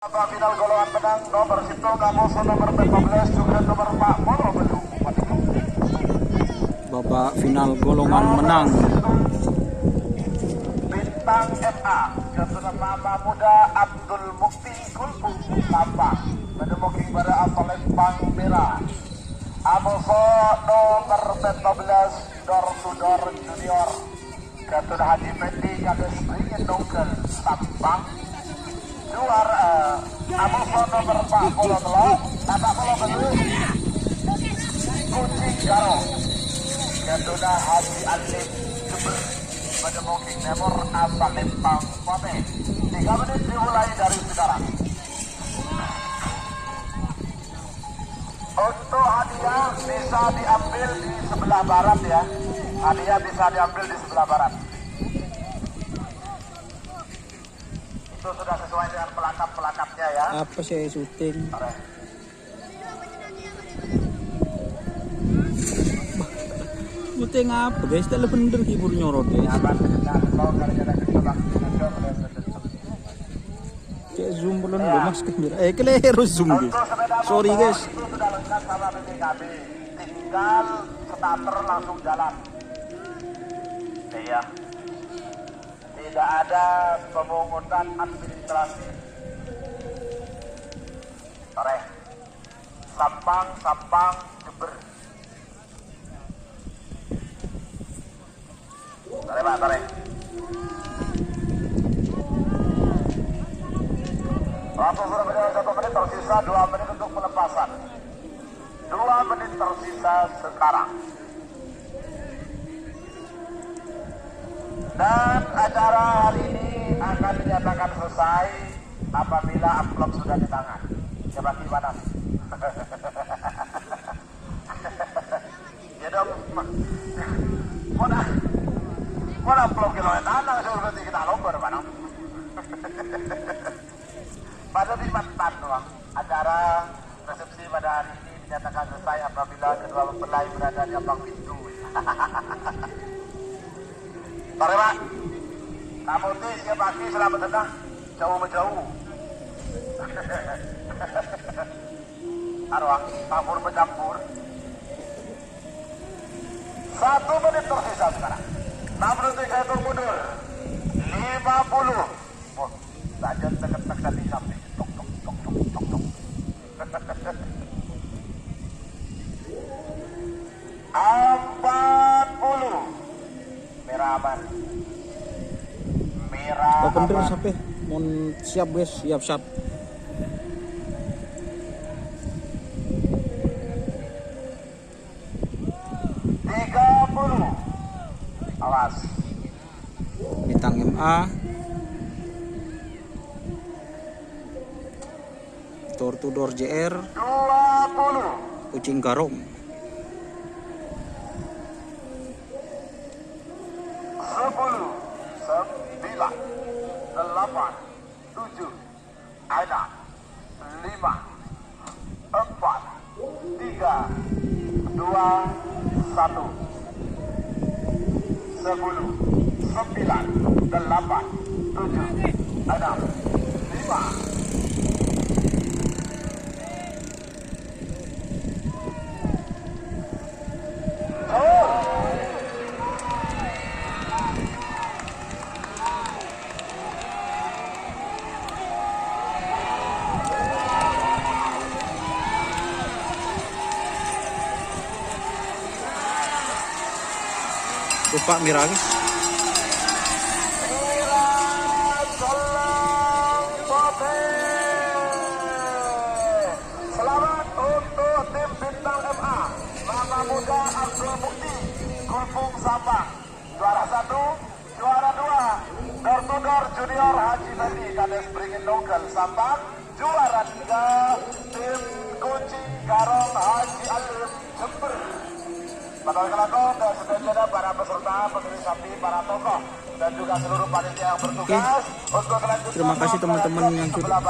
Final golongan menang nomor Sito Kamoso nomor 14 juga nomor Pak Molo belum. Babak final golongan menang Bintang MA kepada Mama Muda Abdul Mukti Kulku Sampang menemuki pada Palembang Merah. Amoso nomor 14 Door to Door Junior Ketua Haji Fendi Kades Beringin Nongkel Sampang. Juara Amoso nomor 40 Kucing Garo Ketua Haji Alif Jember menemuki nomor Palembang Pote. 3 menit dimulai dari sekarang. Untuk hadiah bisa diambil di sebelah barat ya. Hadiah bisa diambil di sebelah barat. Itu sudah sesuai dengan pelakap-pelakapnya ya. apa sih syuting syuting apa guys, tak bener hibur nyorot ya. Cek zoom belum ya. Mas kamera keliru zoom guys, sorry guys. Itu sudah lengkap sama BPKB, tinggal starter langsung jalan. Iya. Tidak ada pemungutan administrasi. Sore. Sampang Jember. Sore Pak, sore. Waktu sudah berjalan 1 menit, tersisa 2 menit untuk pelepasan. 2 menit tersisa sekarang. Dan acara hari ini akan dinyatakan selesai apabila amplop sudah di tangan. Coba gimana? Ya dong. Mau amplop kiloan tanah seperti kita lomba mana? Pada di mantan doang. Acara resepsi pada hari ini dinyatakan selesai apabila kedua mempelai berada di ambang pintu. Sore Pak, kamu siap pagi selamat datang, jauh-jauh. Arwah, campur mencampur. 1 menit tersisa sekarang. 63 itu mundur. 50. Oh, saja tek tadi sampai tok. 40. Merah Bener sampai mau siap guys, siap 30. Awas bintang MA Door to Door JR 20. Kucing Garong 8, 7, 6, 5, 4, 3, 2, 1. 10, 9, 8, 7, 6, 5. lupa merah guys. Selamat untuk tim Bintang MA Mama Muda Abdul Mukti Kulpung Sampang. Juara 1, juara 2 Door to Door Junior Haji Fendi Kades Beringin Nongkel Sampang. Juara 3 tim Kucing Garong Haji Alif Jember. Pada kelakon dan seterusnya para peserta, pemilik sapi, para tokoh dan juga seluruh panitia yang bertugas untuk selanjutnya. Terima kasih teman-teman yang sudah